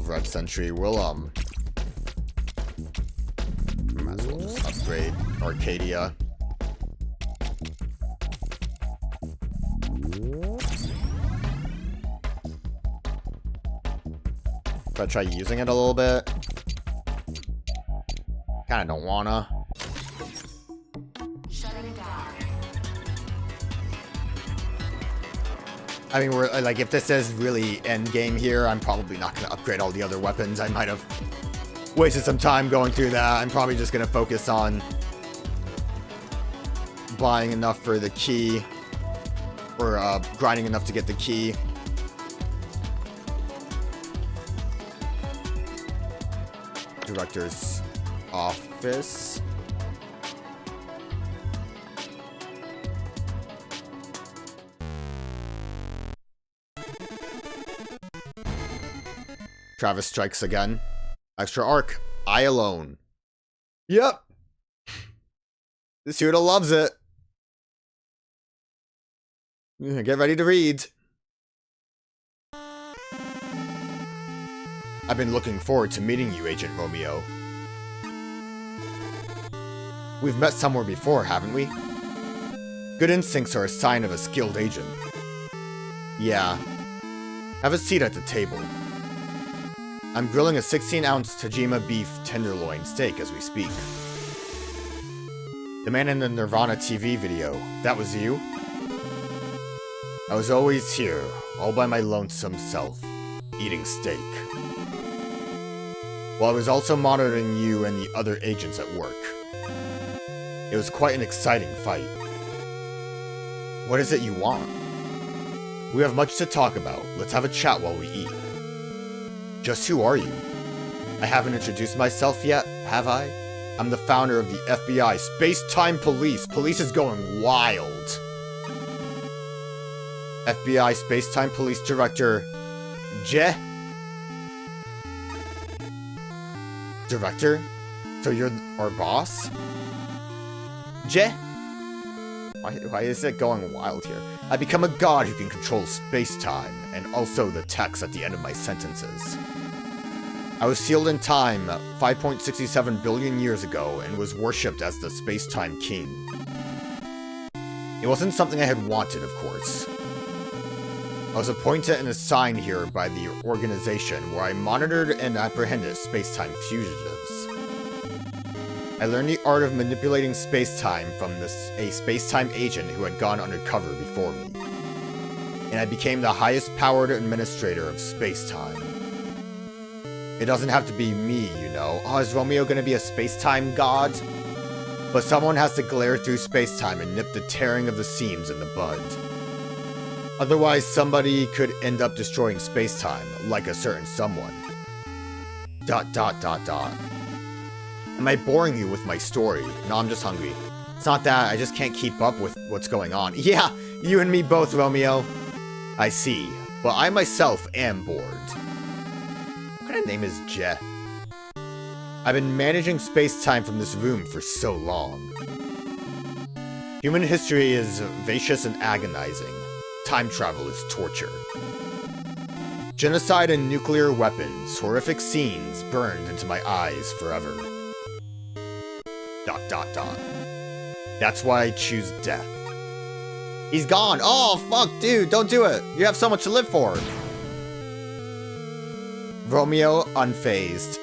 Red Century. We'll, might as well just upgrade Arcadia. If I try using it a little bit. Kinda don't wanna. I mean, we're like, if this is really end game here, I'm probably not gonna upgrade all the other weapons. I might have wasted some time going through that. I'm probably just gonna focus on buying enough for the key, or grinding enough to get the key. Director's office. Travis strikes again. Extra arc. I alone. Yep. This Huda loves it. Get ready to read. I've been looking forward to meeting you, Agent Romeo. We've met somewhere before, haven't we? Good instincts are a sign of a skilled agent. Yeah. Have a seat at the table. I'm grilling a 16-ounce Tajima beef tenderloin steak as we speak. The man in the Nirvana TV video, that was you? I was always here, all by my lonesome self, eating steak. While I was also monitoring you and the other agents at work. It was quite an exciting fight. What is it you want? We have much to talk about. Let's have a chat while we eat. Just who are you? I haven't introduced myself yet, have I? I'm the founder of the FBI Space-Time Police. Police is going wild. FBI Space-Time Police Director... Je? Director? So you're our boss? Je? Why is it going wild here? I become a god who can control space-time, and also the text at the end of my sentences. I was sealed in time 5.67 billion years ago, and was worshipped as the space-time king. It wasn't something I had wanted, of course. I was appointed and assigned here by the organization, where I monitored and apprehended space-time fugitives. I learned the art of manipulating space-time from a space-time agent who had gone undercover before me. And I became the highest-powered administrator of space-time. It doesn't have to be me, you know. Oh, is Romeo gonna be a space-time god? But someone has to glare through space-time and nip the tearing of the seams in the bud. Otherwise, somebody could end up destroying space-time, like a certain someone. ... Am I boring you with my story? No, I'm just hungry. It's not that, I just can't keep up with what's going on. Yeah, you and me both, Romeo. I see, but I myself am bored. What kind of name is Je? I've been managing space-time from this room for so long. Human history is vicious and agonizing. Time travel is torture. Genocide and nuclear weapons, horrific scenes burned into my eyes forever. ... That's why I choose death. He's gone! Oh, fuck, dude, don't do it! You have so much to live for! Romeo, unfazed.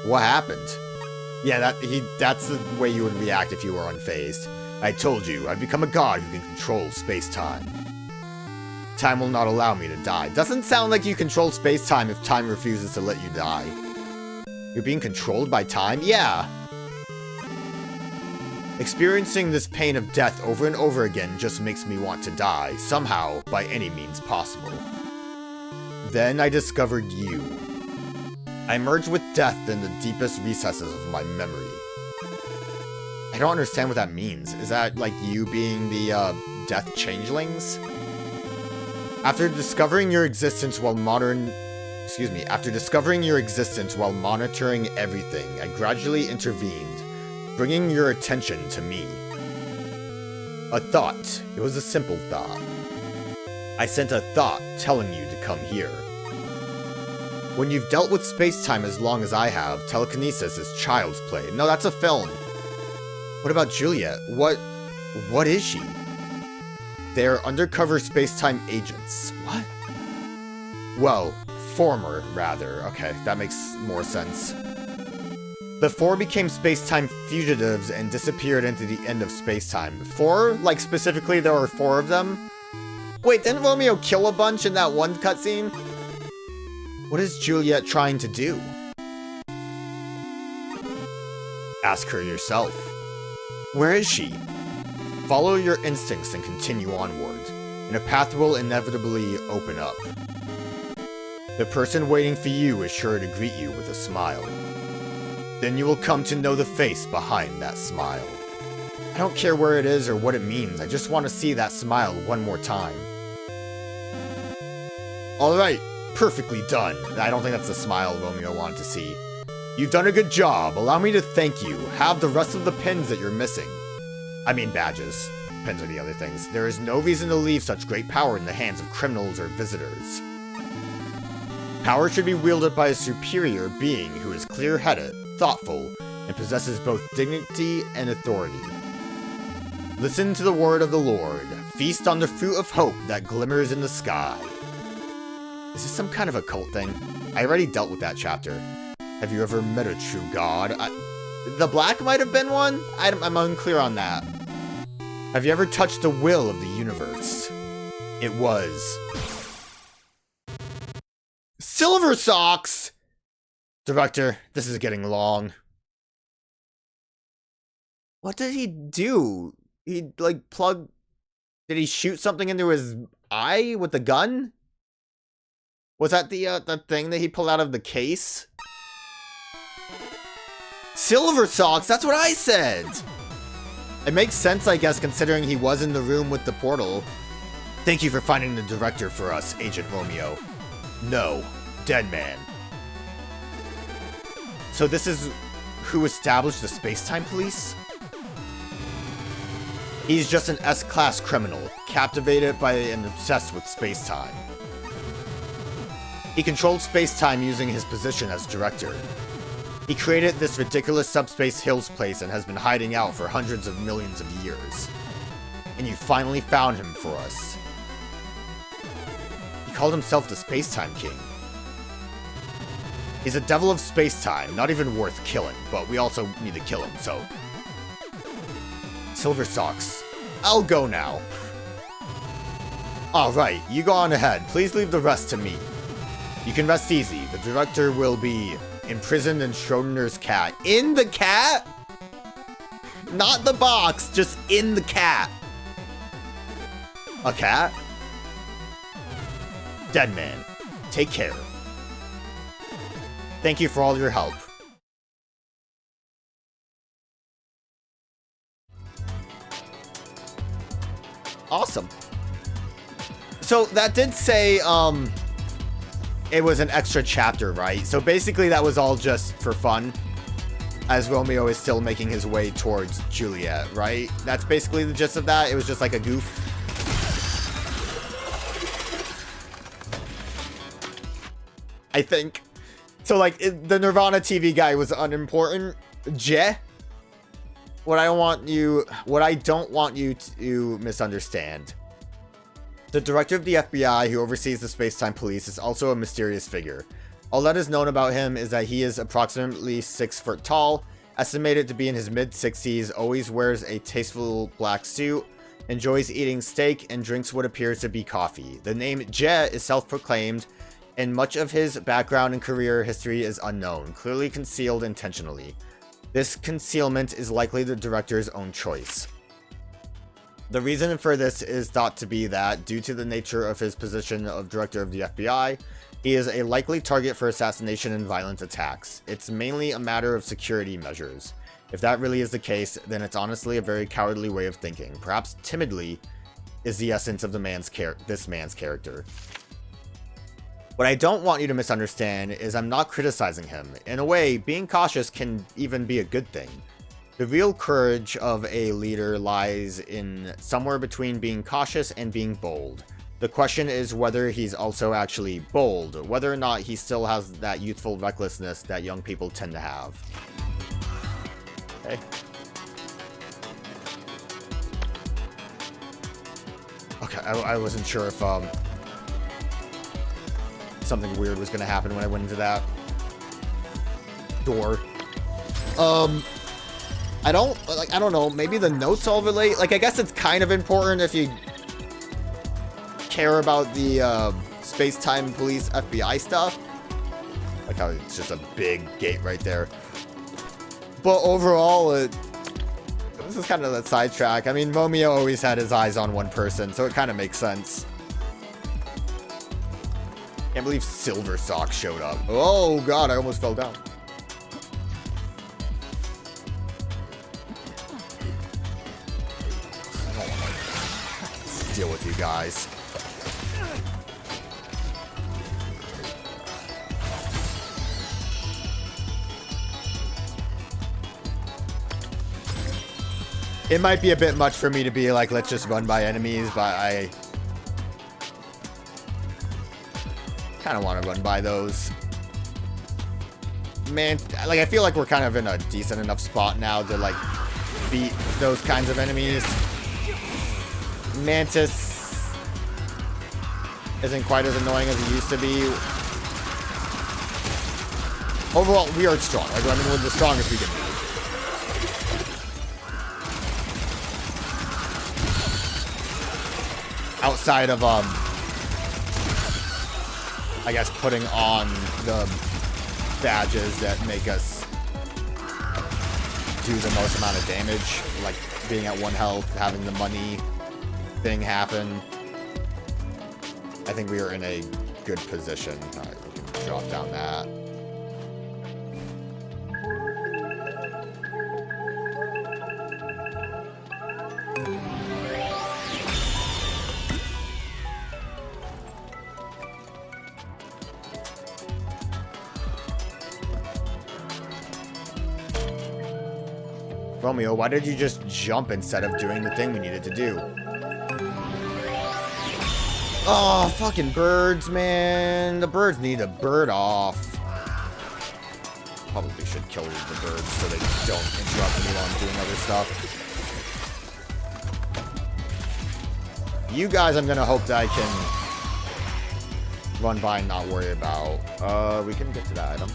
What happened? Yeah, that's the way you would react if you were unfazed. I told you, I've become a god who can control space-time. Time will not allow me to die. Doesn't sound like you control space-time if time refuses to let you die. You're being controlled by time? Yeah. Experiencing this pain of death over and over again just makes me want to die, somehow, by any means possible. Then I discovered you. I merged with death in the deepest recesses of my memory. I don't understand what that means. Is that, like, you being the, death changelings? After discovering your existence while monitoring excuse me, after discovering your existence while monitoring everything, I gradually intervened, bringing your attention to me. A thought. It was a simple thought. I sent a thought telling you to come here. When you've dealt with space-time as long as I have, telekinesis is child's play. No, that's a film. What about Juliet? What is she? They're undercover space-time agents. What? Well, former, rather. Okay, that makes more sense. The four became space-time fugitives and disappeared into the end of space-time. Four? Like, specifically, there were 4 of them? Wait, didn't Romeo kill a bunch in that one cutscene? What is Juliet trying to do? Ask her yourself. Where is she? Follow your instincts and continue onward, and a path will inevitably open up. The person waiting for you is sure to greet you with a smile. Then you will come to know the face behind that smile. I don't care where it is or what it means, I just want to see that smile one more time. Alright, perfectly done. I don't think that's the smile Romeo wanted to see. You've done a good job, allow me to thank you. Have the rest of the pins that you're missing. I mean badges. Pins are the other things. There is no reason to leave such great power in the hands of criminals or visitors. Power should be wielded by a superior being who is clear-headed, thoughtful, and possesses both dignity and authority. Listen to the word of the Lord. Feast on the fruit of hope that glimmers in the sky. Is this some kind of occult thing? I already dealt with that chapter. Have you ever met a true god? The black might have been one? I'm unclear on that. Have you ever touched the will of the universe? It was... Silver Socks! Director, this is getting long. What did he do? He, like, Did he shoot something into his eye with the gun? Was that the thing that he pulled out of the case? Silver Socks, that's what I said! It makes sense, I guess, considering he was in the room with the portal. Thank you for finding the director for us, Agent Romeo. No, Dead Man. So this is who established the space-time police? He's just an S-class criminal, captivated by and obsessed with space-time. He controlled space-time using his position as director. He created this ridiculous subspace hills place and has been hiding out for hundreds of millions of years. And you finally found him for us. He called himself the Space-Time King. He's a devil of space-time, not even worth killing, but we also need to kill him, so... Silver Socks. I'll go now. Alright, you go on ahead. Please leave the rest to me. You can rest easy. The director will be imprisoned in Schrodinger's cat. In the cat? Not the box, just in the cat. A cat? Dead Man. Take care. Thank you for all your help. Awesome. So that did say, it was an extra chapter, right? So basically that was all just for fun, as Romeo is still making his way towards Juliet, right? That's basically the gist of that. It was just like a goof. I think. So like, the Nirvana TV guy was unimportant. What I don't want you to misunderstand. The director of the FBI who oversees the space-time police is also a mysterious figure. All that is known about him is that he is approximately 6 foot tall, estimated to be in his mid-60s, always wears a tasteful black suit, enjoys eating steak, and drinks what appears to be coffee. The name Je is self-proclaimed, and much of his background and career history is unknown, clearly concealed intentionally. This concealment is likely the director's own choice. The reason for this is thought to be that, due to the nature of his position of director of the FBI, he is a likely target for assassination and violent attacks. It's mainly a matter of security measures. If that really is the case, then it's honestly a very cowardly way of thinking. Perhaps timidly is the essence of this man's character. What I don't want you to misunderstand is I'm not criticizing him. In a way, being cautious can even be a good thing. The real courage of a leader lies in somewhere between being cautious and being bold. The question is whether he's also actually bold, whether or not he still has that youthful recklessness that young people tend to have. Okay. Okay, I wasn't sure if something weird was gonna happen when I went into that door. I don't know, maybe the notes all relate. Like, I guess it's kind of important if you care about the space-time police FBI stuff. Like how it's just a big gate right there. But overall, this is kind of a sidetrack. I mean, Romeo always had his eyes on one person, so it kind of makes sense. Can't believe Silver Sock showed up. Oh god, I almost fell down. I don't want to deal with you guys. It might be a bit much for me to be like, let's just run by enemies, but I kind of want to run by those. Man, like, I feel like we're kind of in a decent enough spot now to, like, beat those kinds of enemies. Mantis isn't quite as annoying as it used to be. Overall, we are strong. Like, I mean, we're the strongest we can be. Outside of, I guess, putting on the badges that make us do the most amount of damage, like being at 1 health, having the money thing happen. I think we are in a good position. Alright, we can drop down that. Romeo, why did you just jump instead of doing the thing we needed to do? Oh, fucking birds, man. The birds need a bird off. Probably should kill the birds so they don't interrupt me while I'm doing other stuff. You guys, I'm gonna hope that I can run by and not worry about. We can get to that item.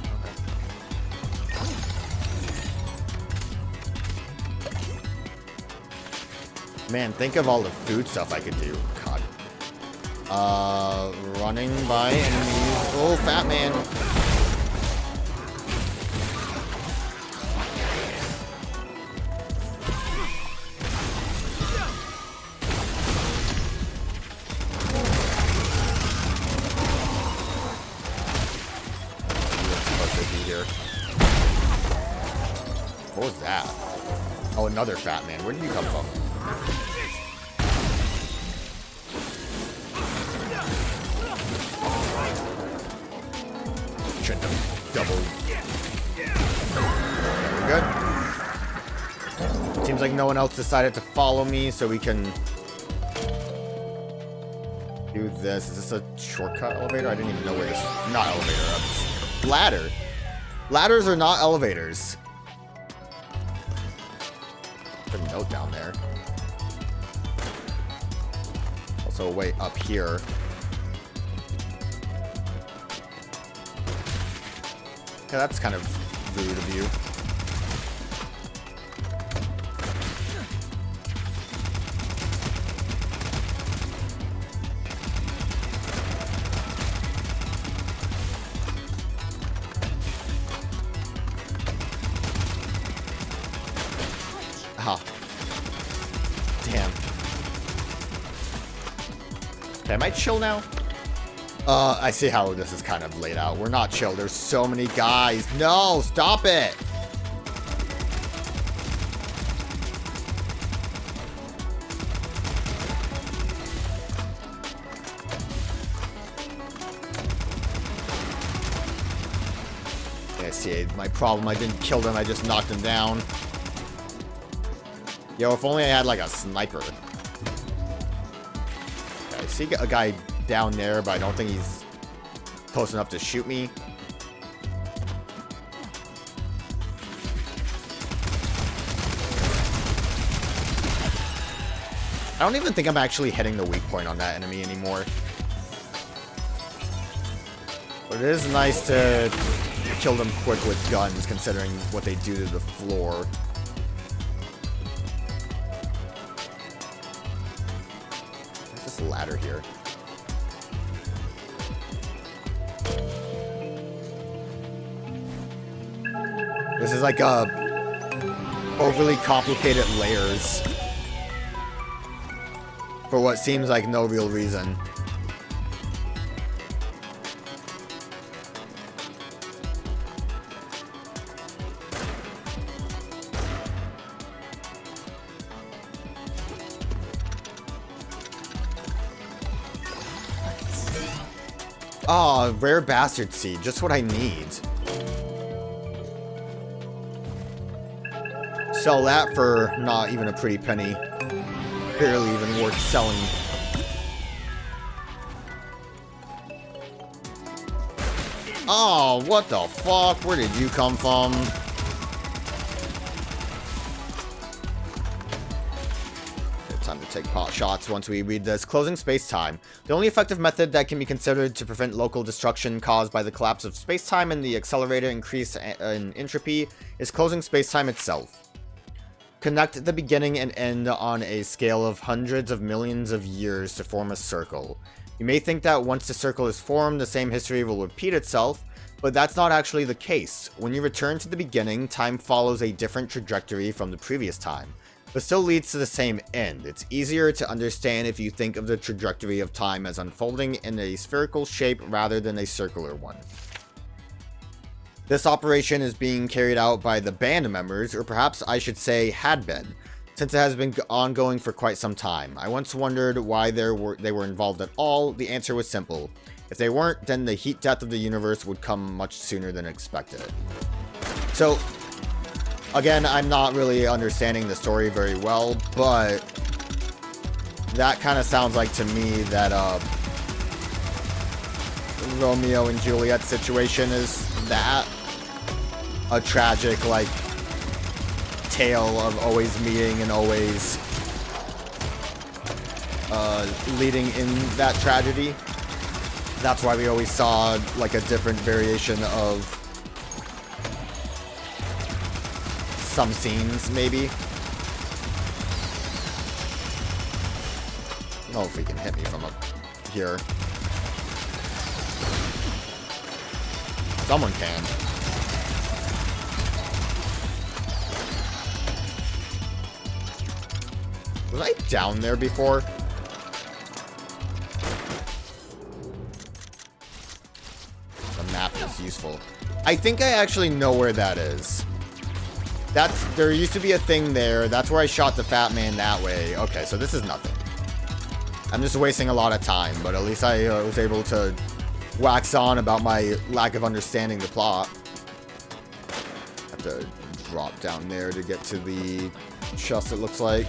Man, think of all the food stuff I could do. God. Running by enemies. Oh, fat man. What was that? Oh, another fat man. Where did you come from? Double. We're good. Seems like no one else decided to follow me, so we can do this. Is this a shortcut elevator? I didn't even know where this... Not elevator. Ladder. Ladders are not elevators. Put a note down there. Also, wait, up here. Yeah, that's kind of rude of you. Ah. Damn. Okay, am I chill now? I see how this is kind of laid out. We're not chill. There's so many guys. No, stop it. Yeah, see, my problem, I didn't kill them, I just knocked them down. Yo, if only I had, like, a sniper. Okay, I see a guy down there, but I don't think he's close enough to shoot me. I don't even think I'm actually hitting the weak point on that enemy anymore. But it is nice to kill them quick with guns, considering what they do to the floor. There's this ladder here. This is like overly complicated layers for what seems like no real reason. Oh, rare bastard seed, just what I need. Sell that for not even a pretty penny. Barely even worth selling. Oh, what the fuck? Where did you come from? It's time to take pot shots once we read this. Closing space-time. The only effective method that can be considered to prevent local destruction caused by the collapse of space-time and the accelerated increase in entropy is closing space-time itself. Connect the beginning and end on a scale of hundreds of millions of years to form a circle. You may think that once the circle is formed, the same history will repeat itself, but that's not actually the case. When you return to the beginning, time follows a different trajectory from the previous time, but still leads to the same end. It's easier to understand if you think of the trajectory of time as unfolding in a spherical shape rather than a circular one. This operation is being carried out by the band members, or perhaps I should say had been, since it has been ongoing for quite some time. I once wondered why they were involved at all. The answer was simple. If they weren't, then the heat death of the universe would come much sooner than expected. So, again, I'm not really understanding the story very well, but that kind of sounds like to me that Romeo and Juliet situation is that. A tragic, like, tale of always meeting and always leading in that tragedy. That's why we always saw, like, a different variation of some scenes, maybe. I don't know if he can hit me from up here. Someone can. Was I down there before? The map is useful. I think I actually know where that is. There used to be a thing there. That's where I shot the fat man that way. Okay, so this is nothing. I'm just wasting a lot of time, but at least I was able to wax on about my lack of understanding the plot. Have to drop down there to get to the chest, it looks like.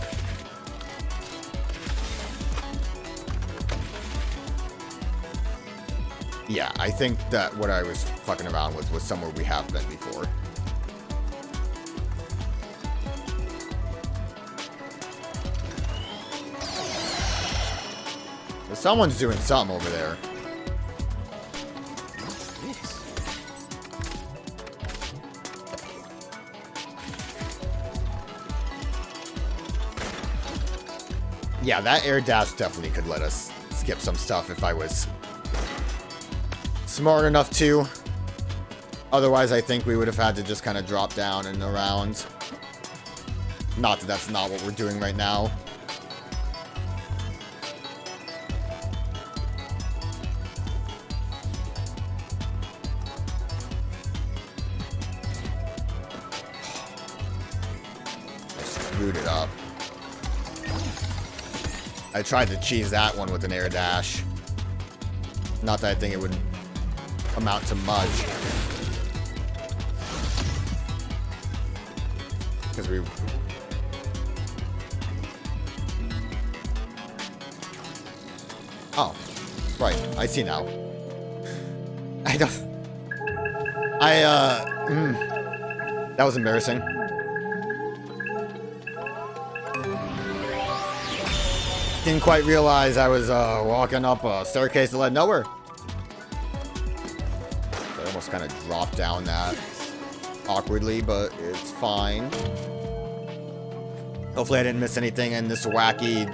Yeah, I think that what I was fucking around with was somewhere we have been before. Someone's doing something over there. Yeah, that air dash definitely could let us skip some stuff if I was smart enough to. Otherwise, I think we would have had to just kind of drop down and around. Not that that's not what we're doing right now. I screwed it up. I tried to cheese that one with an air dash. Not that I think it would amount to much. Because we... Oh. Right. I see now. I don't... That was embarrassing. Didn't quite realize I was walking up a staircase that led nowhere. I almost kind of dropped down that awkwardly, but it's fine. Hopefully I didn't miss anything in this wacky,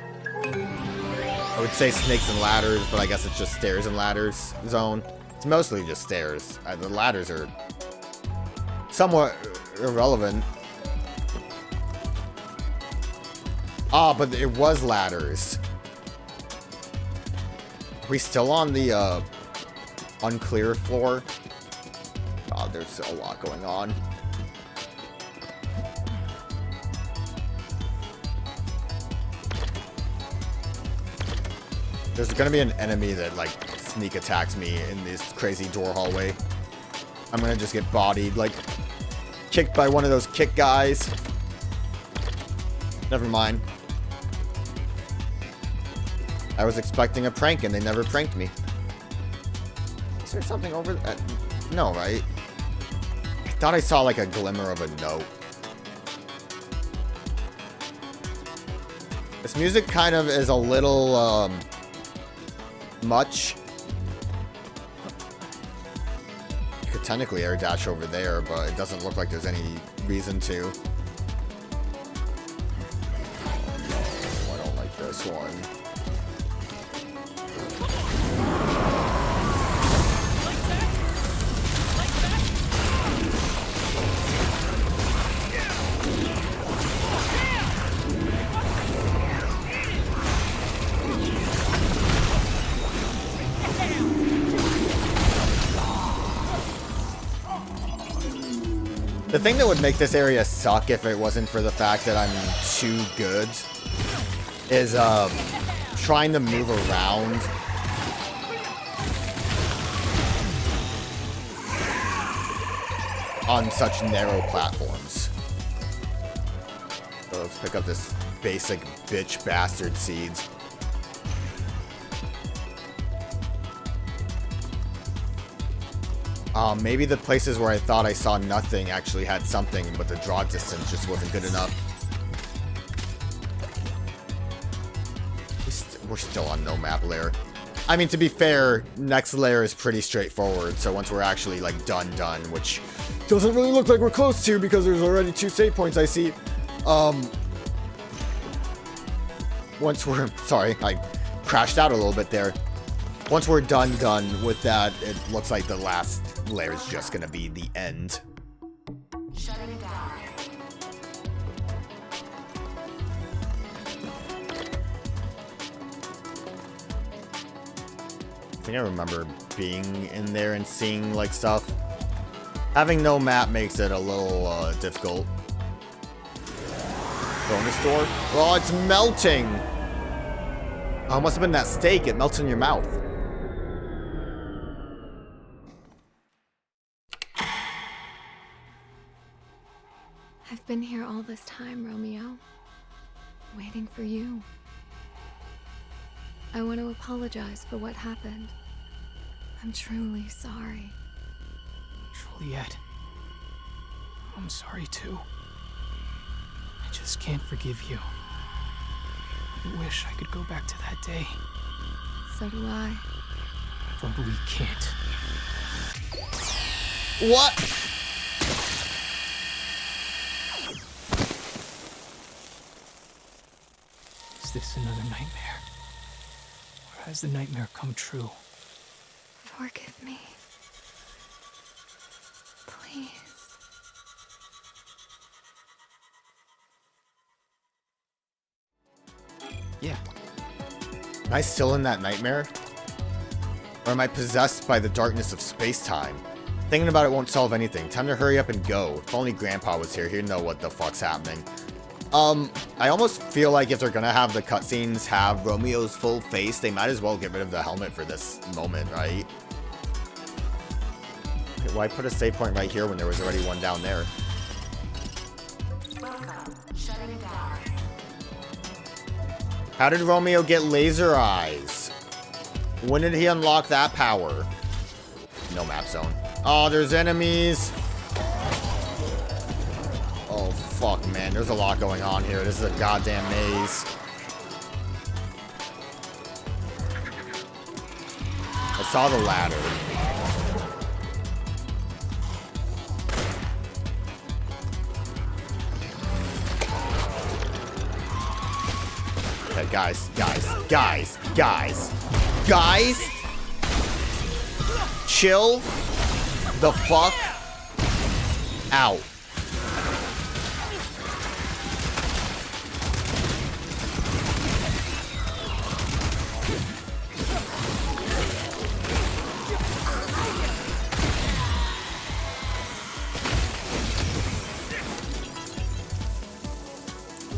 I would say snakes and ladders, but I guess it's just stairs and ladders zone. It's mostly just stairs. The ladders are somewhat irrelevant. Ah, but it was ladders. Are we still on the unclear floor? God, there's a lot going on. There's gonna be an enemy that, like, sneak attacks me in this crazy door hallway. I'm gonna just get bodied, like, kicked by one of those kick guys. Never mind. I was expecting a prank and they never pranked me. Is there something over there? No, right? I thought I saw, like, a glimmer of a note. This music kind of is a little, much. You could technically air dash over there, but it doesn't look like there's any reason to. Oh, I don't like this one. The thing that would make this area suck if it wasn't for the fact that I'm too good is trying to move around. On such narrow platforms. So let's pick up this basic bitch bastard seeds. Maybe the places where I thought I saw nothing actually had something, but the draw distance just wasn't good enough. We're still on no map layer. I mean, to be fair, next layer is pretty straightforward, so once we're actually, like, done, which doesn't really look like we're close to because there's already 2 save points I see. Once we're... Sorry, I crashed out a little bit there. Once we're done with that, it looks like the last layer is just gonna be the end. Shutting down. I think I remember being in there and seeing, like, stuff. Having no map makes it a little difficult. Bonus door? Oh, it's melting! Oh, it must have been that steak. It melts in your mouth. I've been here all this time, Romeo. Waiting for you. I want to apologize for what happened. I'm truly sorry. Juliet. I'm sorry too. I just can't forgive you. I wish I could go back to that day. So do I. But we can't. What? Is this another nightmare? Or has the nightmare come true? Forgive me. Please. Yeah. Am I still in that nightmare? Or am I possessed by the darkness of space-time? Thinking about it won't solve anything. Time to hurry up and go. If only Grandpa was here, he'd know what the fuck's happening. I almost feel like if they're gonna have the cutscenes have Romeo's full face, they might as well get rid of the helmet for this moment, right? Why put a save point right here when there was already one down there? Welcome How did Romeo get laser eyes? When did he unlock that power? No map zone. Oh, there's enemies. Oh, fuck, man. There's a lot going on here. This is a goddamn maze. I saw the ladder. Okay, guys. Chill the fuck out.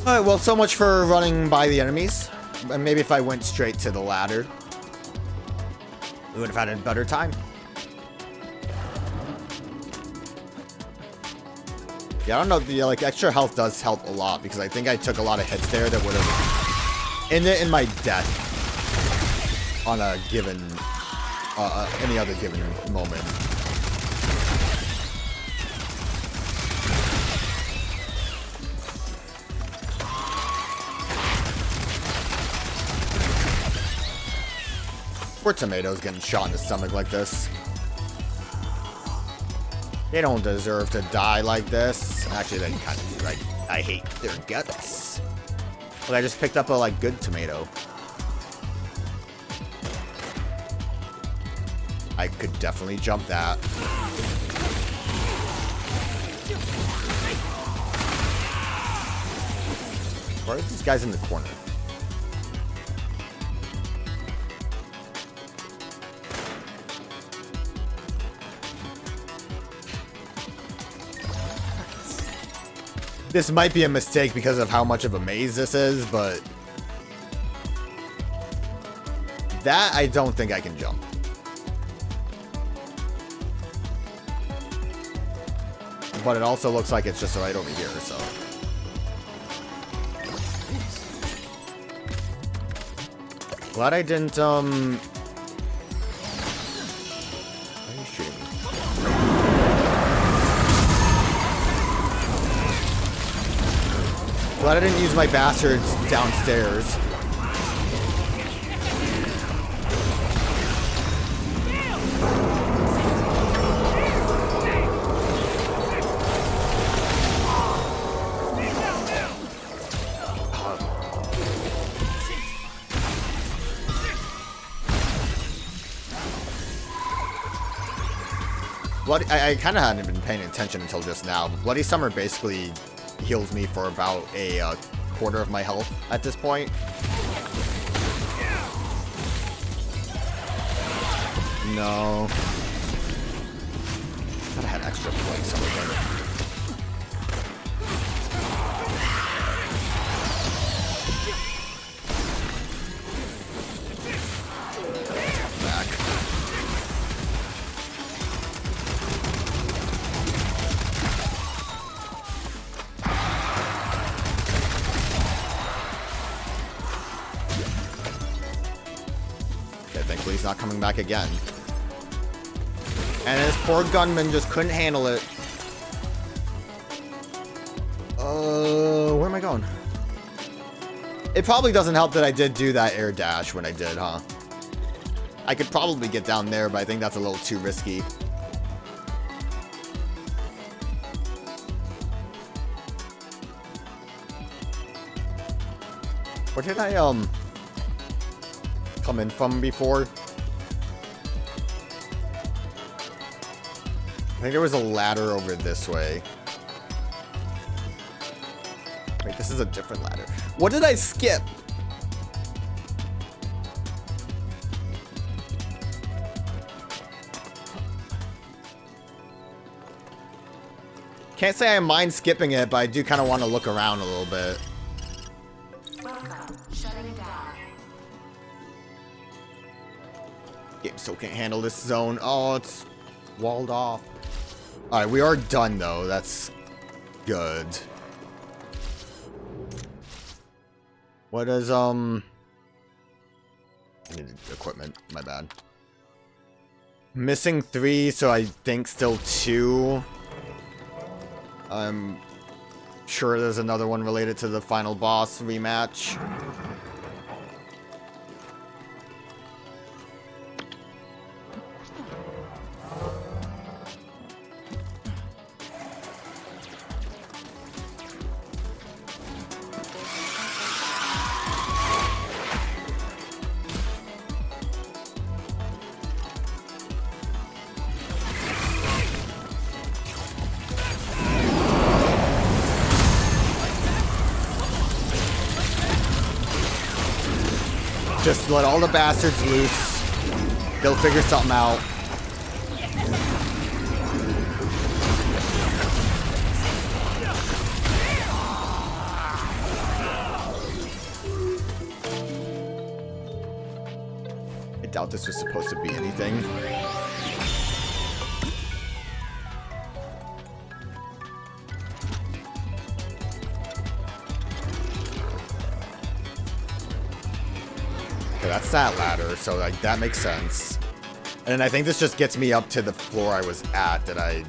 Alright, well, so much for running by the enemies. And maybe if I went straight to the ladder, we would have had a better time. Yeah, I don't know, the like extra health does help a lot because I think I took a lot of hits there that would have ended in my death on a given, any other given moment. Poor tomatoes getting shot in the stomach like this. They don't deserve to die like this. Actually, they kind of do. Like, I hate their guts. But I just picked up a, like, good tomato. I could definitely jump that. Where are these guys in the corner? This might be a mistake because of how much of a maze this is, but that I don't think I can jump. But it also looks like it's just right over here, so. Glad I didn't, Why are you shooting me? Glad I didn't use my bastards downstairs. I kind of hadn't been paying attention until just now. Bloody Summer basically heals me for about a quarter of my health at this point. No. Thought I had extra Bloody Summer there. He's not coming back again. And this poor gunman just couldn't handle it. Where am I going? It probably doesn't help that I did do that air dash when I did, huh? I could probably get down there, but I think that's a little too risky. Where did I, come in from before? I think there was a ladder over this way. Wait, this is a different ladder. What did I skip? Can't say I mind skipping it, but I do kind of want to look around a little bit. Game still can't handle this zone. Oh, it's walled off. Alright, we are done though. That's good. What is, I need equipment, my bad. Missing 3, so I think still 2. I'm sure there's another one related to the final boss rematch. Just let all the bastards loose. They'll figure something out. I doubt this was supposed to be anything. That's that ladder, so like that makes sense. And I think this just gets me up to the floor I was at that I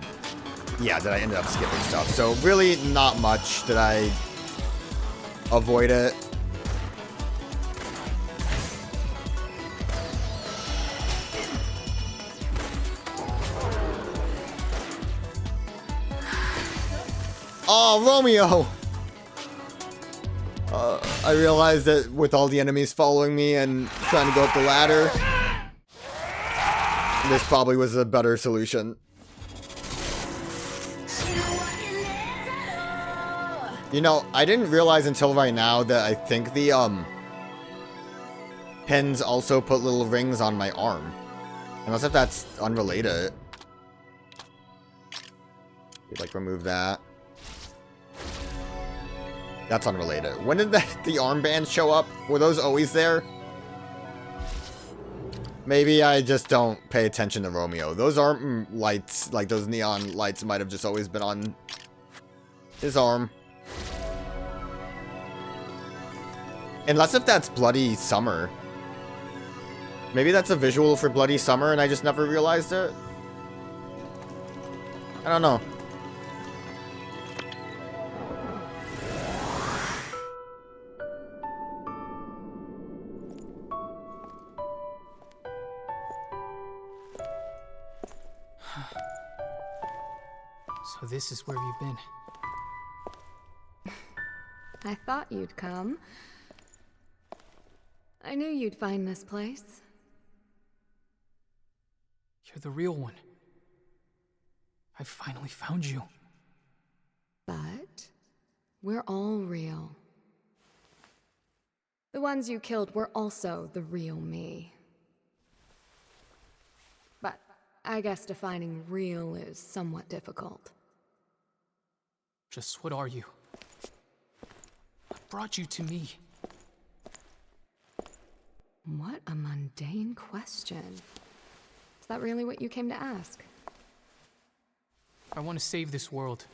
ended up skipping stuff. So really not much did I avoid it. Oh, Romeo! I realized that with all the enemies following me and trying to go up the ladder, this probably was a better solution. You know, I didn't realize until right now that I think the pins also put little rings on my arm. Unless if that's unrelated. We'd like remove that. That's unrelated. When did the armbands show up? Were those always there? Maybe I just don't pay attention to Romeo. Those arm lights, like those neon lights, might have just always been on his arm. Unless if that's Bloody Summer. Maybe that's a visual for Bloody Summer and I just never realized it. I don't know. So this is where you've been. I thought you'd come. I knew you'd find this place. You're the real one. I finally found you. But we're all real. The ones you killed were also the real me. But I guess defining real is somewhat difficult. Just what are you? What brought you to me? What a mundane question. Is that really what you came to ask? I want to save this world.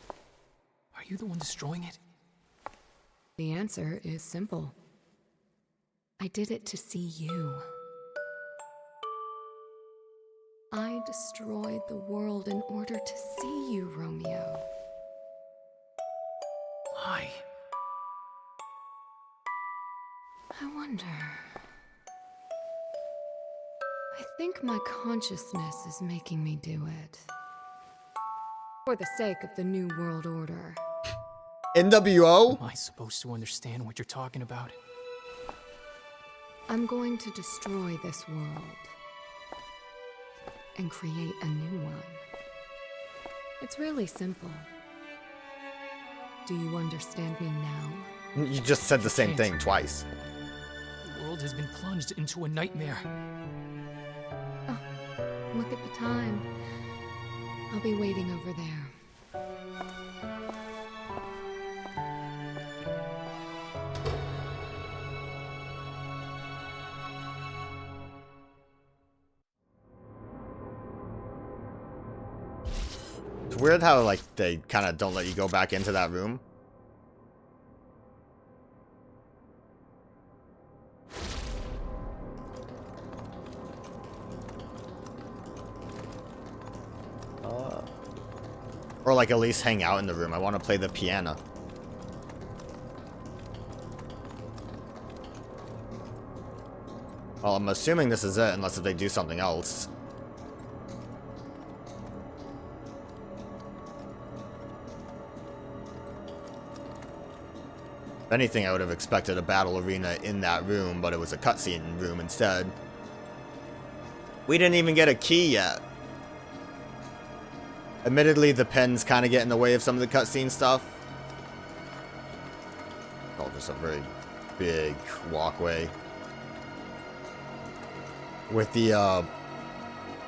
Are you the one destroying it? The answer is simple. I did it to see you. I destroyed the world in order to see you, Romeo. Why? I wonder... I think my consciousness is making me do it. For the sake of the New World Order. NWO? Am I supposed to understand what you're talking about? I'm going to destroy this world. And create a new one. It's really simple. Do you understand me now? You just said the same thing twice. The world has been plunged into a nightmare. Oh, look at the time. I'll be waiting over there. It's weird how, like, they kind of don't let you go back into that room. Or like at least hang out in the room. I want to play the piano. Well, I'm assuming this is it, unless if they do something else. If anything, I would have expected a battle arena in that room, but it was a cutscene room instead. We didn't even get a key yet. Admittedly, the pens kind of get in the way of some of the cutscene stuff. Oh, just a very big walkway. With the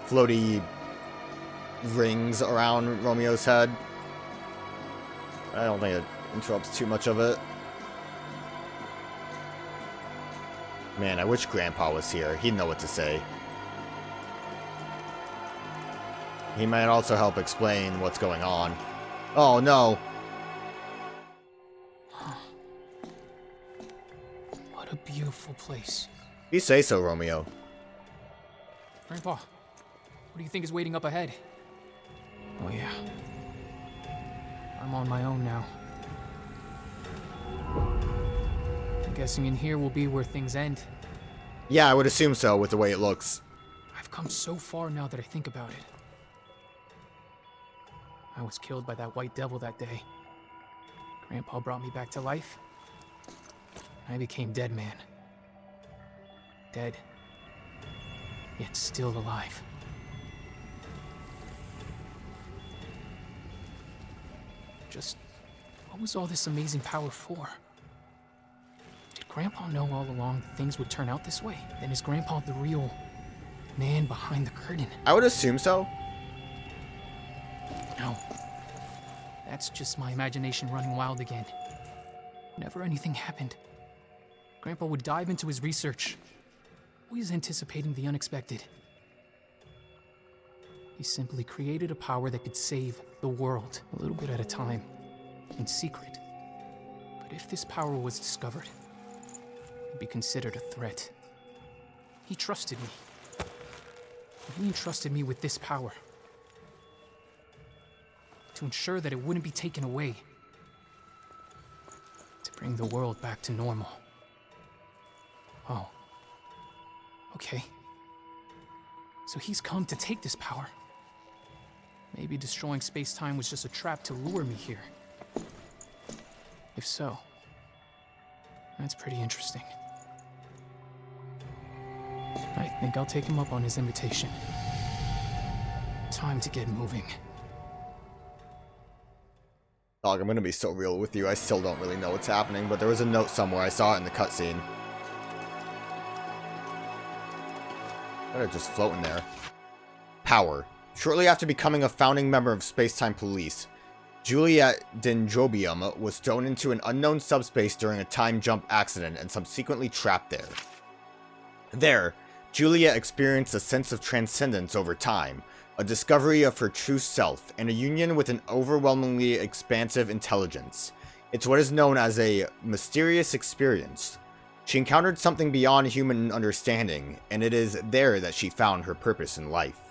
floaty rings around Romeo's head. I don't think it interrupts too much of it. Man, I wish Grandpa was here. He'd know what to say. He might also help explain what's going on. Oh, no. What a beautiful place. You say so, Romeo. Grandpa, what do you think is waiting up ahead? Oh, yeah. I'm on my own now. I'm guessing in here will be where things end. Yeah, I would assume so, with the way it looks. I've come so far now that I think about it. I was killed by that white devil that day. Grandpa brought me back to life. I became dead man. Dead, yet still alive. Just, what was all this amazing power for? Did Grandpa know all along that things would turn out this way? Then is Grandpa the real man behind the curtain? I would assume so. No. That's just my imagination running wild again. Whenever anything happened, Grandpa would dive into his research, always anticipating the unexpected. He simply created a power that could save the world, a little bit at a time, in secret. But if this power was discovered, it'd be considered a threat. He trusted me. He entrusted me with this power to ensure that it wouldn't be taken away, to bring the world back to normal. Oh. Okay. So he's come to take this power. Maybe destroying space-time was just a trap to lure me here. If so, that's pretty interesting. I think I'll take him up on his invitation. Time to get moving. Dog, I'm gonna be so real with you. I still don't really know what's happening, but there was a note somewhere. I saw it in the cutscene. They're just floating there. Power. Shortly after becoming a founding member of Space-Time Police, Juliet Dendrobium was thrown into an unknown subspace during a time jump accident and subsequently trapped there. There, Juliet experienced a sense of transcendence over time, a discovery of her true self, and a union with an overwhelmingly expansive intelligence. It's what is known as a mysterious experience. She encountered something beyond human understanding, and it is there that she found her purpose in life.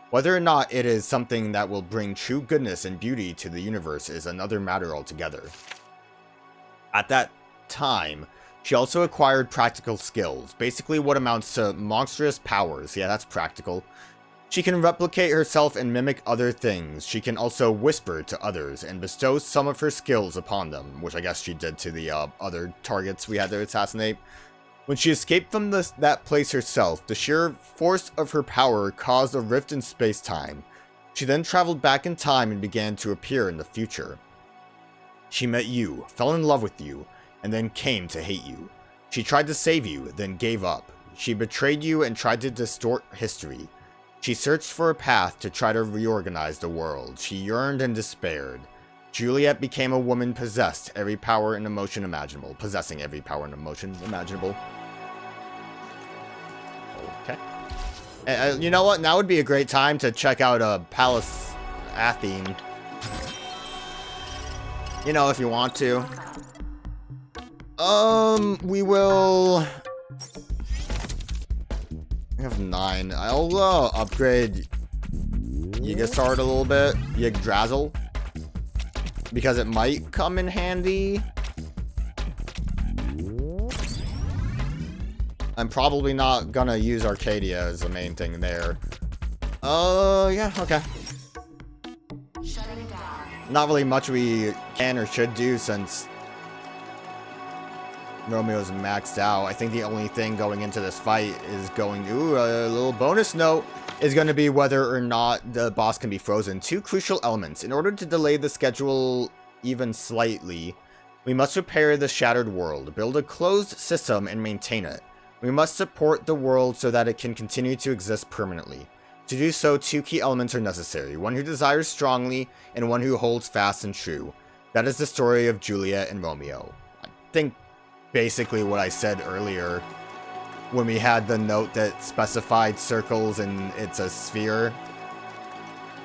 Whether or not it is something that will bring true goodness and beauty to the universe is another matter altogether. At that time, she also acquired practical skills, basically what amounts to monstrous powers. Yeah, that's practical. She can replicate herself and mimic other things. She can also whisper to others and bestow some of her skills upon them, which I guess she did to the other targets we had to assassinate. When she escaped from that place herself, the sheer force of her power caused a rift in space-time. She then traveled back in time and began to appear in the future. She met you, fell in love with you, and then came to hate you. She tried to save you, then gave up. She betrayed you and tried to distort history. She searched for a path to try to reorganize the world. She yearned and despaired. Juliet became a woman possessing every power and emotion imaginable. Okay. You know what? Now would be a great time to check out Palace Athene. You know, if you want to. We will... We have 9. I'll upgrade Yggdrasil a little bit. Yggdrasil. because it might come in handy. I'm probably not gonna use Arcadia as the main thing there. Yeah, okay. Not really much we can or should do since Romeo's maxed out. I think the only thing going into this fight is going to, a little bonus note, is going to be whether or not the boss can be frozen. Two crucial elements. In order to delay the schedule even slightly, we must repair the shattered world, build a closed system, and maintain it. We must support the world so that it can continue to exist permanently. To do so, two key elements are necessary. One who desires strongly, and one who holds fast and true. That is the story of Juliet and Romeo. I think basically what I said earlier when we had the note that specified circles and it's a sphere.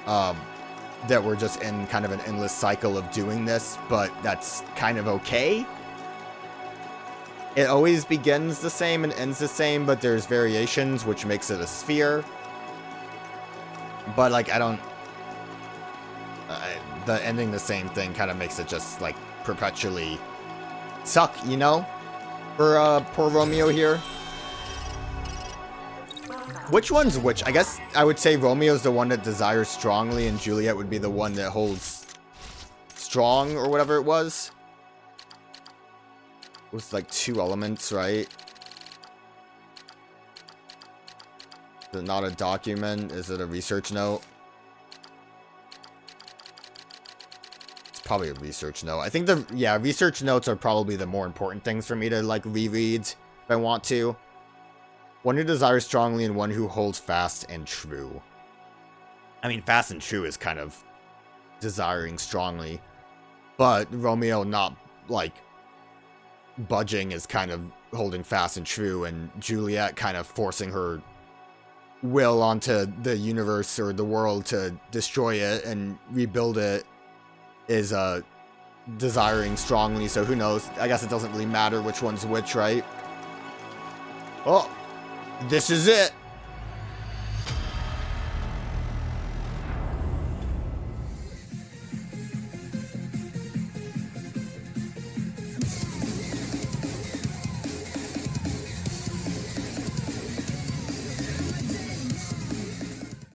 That we're just in kind of an endless cycle of doing this, but that's kind of okay. It always begins the same and ends the same, but there's variations, which makes it a sphere. But, like, I don't... the ending the same thing kind of makes it just, like, perpetually suck, you know? For, poor Romeo here. Which one's which? I guess I would say Romeo's the one that desires strongly, and Juliet would be the one that holds strong, or whatever it was. It was like 2 elements, right? Is it not a document? Is it a research note? It's probably a research note. I think research notes are probably the more important things for me to, like, reread if I want to. One who desires strongly and one who holds fast and true. I mean, fast and true is kind of desiring strongly. But Romeo not, like, budging is kind of holding fast and true, and Juliet kind of forcing her will onto the universe or the world to destroy it and rebuild it is desiring strongly. So who knows? I guess it doesn't really matter which one's which, right? Oh, this is it.